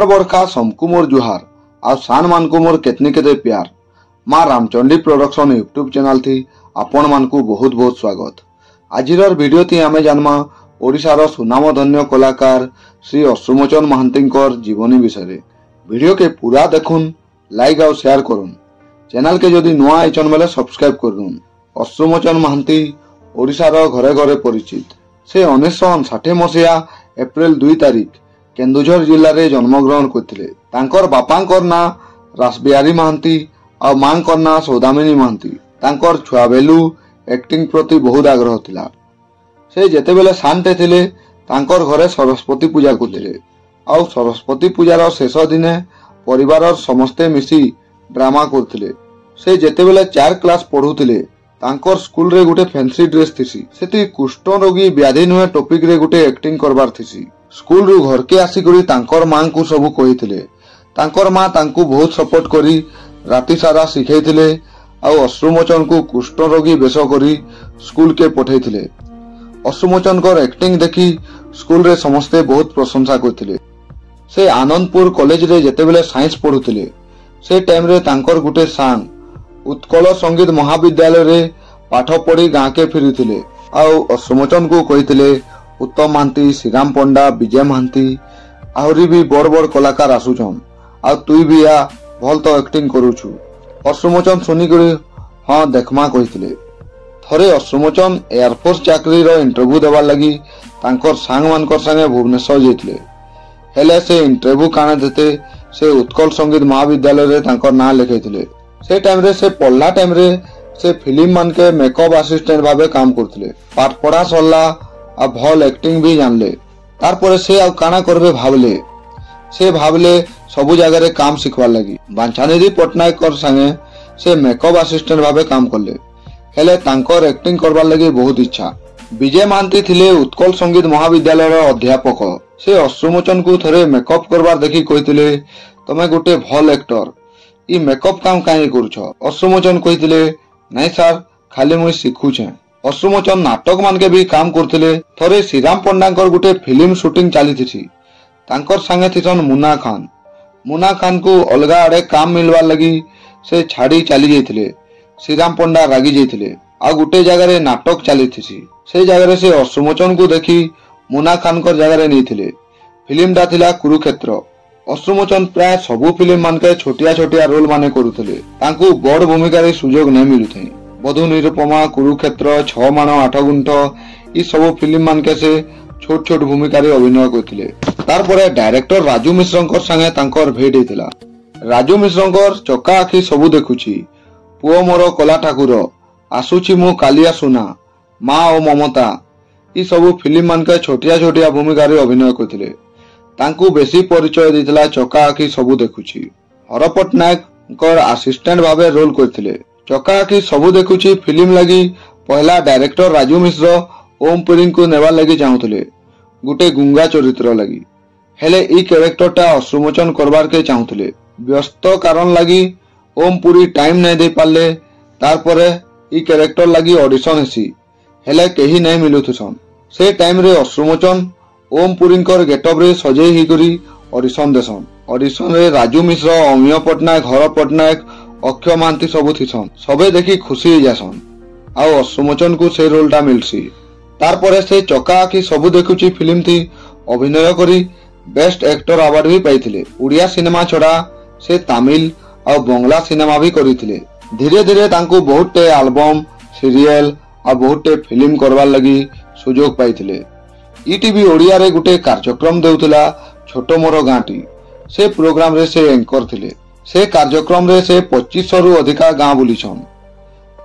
घर बरखा समकु मोर जुहार आ सान मान को मोर केतनी केते प्यार। माँ रामचंडी प्रोडक्शन यूट्यूब चैनल थी आपण मान को बहुत बहुत स्वागत। आजिर वीडियो थी आमे जानमा ओडिशार सुनामधन्य कलाकार श्री अश्रुमोचन महांतींकर जीवनी विषय। वीडियो के पूरा देखुन, लाइक और शेयर करुन। चैनल के जदि नुआ आइचन बेले सब्सक्राइब करुन। अश्रुमोचन महांती ओडिशार घरे घरे परिचित। से 1959 मसीहा एप्रिल 2 तारिख केन्दुझर जिले में जन्मग्रहण करथिले। तांकर बापांकर ना रासबिहारी महांती और मांकर ना सौदामिनी महांती। तांकर छुआ बेलू एक्टिंग प्रति बहुत आग्रह थिला। से जेतेबेले शांते थिले तांकर घरे सरस्वती पूजा करथिले और सरस्वती पूजार शेष दिने परिवार समस्ते मिसी ड्रामा करथिले। से जेतेबेले 4 क्लास पढ़ुथिले तांकर स्कूल रे गुटे फैंसी ड्रेस थिसी। सेति कुष्ठ रोगी व्याधि नुहे टॉपिक रे गुटे एक्टिंग करबार थिसी। स्कूल रु घर के आसिकरी तांकर मां को सब कहिथिले। तांकर मां तांकु बहुत सपोर्ट करी राति सारा सिखैथिले और अश्रुमोचन को कुष्ठ रोगी बेश करी स्कूल के पठैथिले। अश्रुमोचन कर एक्टिंग देखी स्कूल रे समस्ते बहुत प्रशंसा करथिले। से आनंदपुर कॉलेज रे जेतेबेले साइंस पढुथिले से टाइम रे तांकर गुटे सांग उत्कल संगीत महाविद्यालय रे पाठ पढ़ी गाँ के फेरीथिले और अश्रुमोचन को कहिथिले उत्तम महांती, श्रीराम पंडा, विजय महांती आहरी भी बड़ बड़ कलाकार आसुछन आ तुई भी आ भल तो एक्टिंग करूछु। अश्रुमोचन सुनिकरी हाँ देखमा कहिथिले। थरे अश्रुमोचन एयरफोर्स चाकरी रो इंटरव्यू देवार लगी तांकर सांग मानकर संगे भुवनेश्वर जेथिले। हेले से इंटरव्यू काने देते से उत्कल संगीत महाविद्यालय रे तांकर नाम लिखैथिले। से टाइम रे से पढ़ला टाइम रे से फिल्म मान के मेकअप असिस्टेंट भाबे काम करथिले। पाठ पढ़ा सरला आ भल एक्टिंग भी जानले। तार परे से आ काना करबे भाबले सबु जगह रे काम सिखवार लगी। बांछानिधि पटनायक कर संगे से मेकअप असिस्टेंट भाबे काम करले। हेले तांकर एक्टिंग करबार लगी बहुत इच्छा। विजय महांती थिले उत्कल संगीत महाविद्यालय रो अध्यापक। से अश्रुमोचन को थरे मेकअप करबार देखि कहिथिले तमे गोटे भल एक्टर, ई मेकअप काम काहे करूछ? अश्रुमोचन कहिथिले नहीं सर, खाली मुई सिखुछे। अश्रुमोचन नाटक मान के भी काम करथिले। थरे श्रीराम पंडांकर गुटे फिल्म शूटिंग चलीथि। तांकर संगे थिसन मुन्ना खान को अलगा आड़े काम मिलवार लगी से छाड़ी चली जाइथिले। श्रीराम पंडा रागी जाइथिले आ गुटे जगह रे नाटक चलीथि। से जगह से अश्रुमोचन को देखी मुन्ना खान कर जगह रे नैथिले। फिल्म दा थिला कुरुक्षेत्र। अश्रुमोचन प्राय सबु फिल्म मान के छोटिया छोटिया रोल माने करुथिले। तांकु बड़ भूमिका रे सुजोग नै मिलुथै। बधु निरुपमा, कुरुक्षेत्र, 6 माण 8 गुंठ ई सब फिल्म मान के से छोट छोट भूमिका रे अभिनय करथिले। तार परे डायरेक्टर राजू मिश्रंकर संगे तांकर भेट हेतिला। राजू मिश्रंकर चका आखि सबु देखुछि, पुओ मोर कला ठाकुर, आसुछि मु कालिया सुना, माँ और ममता ई सब फिल्म मान के छोटिया छोटिया भूमिका रे अभिनय करथिले। तांकु बेसी परिचय देथिला चका आखि सबु देखुछि। हर पटनायक कर असिस्टेंट भाबे रोल करथिले। चका आखि सबु देखुछि फिल्म लगी पहला डायरेक्टर राजू मिश्र ओम पुरी को नेवार लगी चाहुथिले गुटे गुंगा चरित्र लगी। हेले ई कैरेक्टरटा अश्रुमोचन करबार के चाहुथिले। व्यस्त कारण लगी ओम पुरी टाइम नै दे पाले। तार परे ई कैरेक्टर लगी ऑडिशन हेसी हेले केही नै मिलुथुसन। से टाइम रे अश्रुमोचन ओम पुरींकर गेटअप रे सजे ही करी ऑडिशन देसन। ऑडिशन रे राजू मिश्र, अमिय पटनायक, हर पटनायक, अक्षय महांती सबु थिसन। सबे देखी खुशी हो जासन आ अश्रुमोचन को से रोलटा मिलसी। तार परे से चका आखि सबु देखुछि फिल्म थी अभिनय करी बेस्ट एक्टर अवार्ड भी पाइथिले। उड़िया सिनेमा छड़ा से तमिल और बंगला सिनेमा भी करिथिले। धीरे धीरे तांकु बहुते एल्बम, सीरियल और बहुते फिल्म करबार लगी सुजोग पाइथिले। ईटीवी ओडिया रे गुटे कार्यक्रम देउथिला छोटो मोर गांटी। से प्रोग्राम रे से एंकर थिले। से कार्यक्रम रे से 2500 रु अधिका गां बुलिछन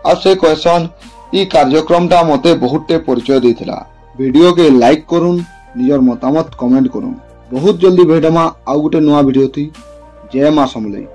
आ से कहसन ई कार्यक्रम ता मते बहुते परिचय देथिला। वीडियो के लाइक करुन, निजर मतामत कमेंट करुन। बहुत जल्दी भेटमा आ गुटे नवा वीडियो थी। जय मां समलेई।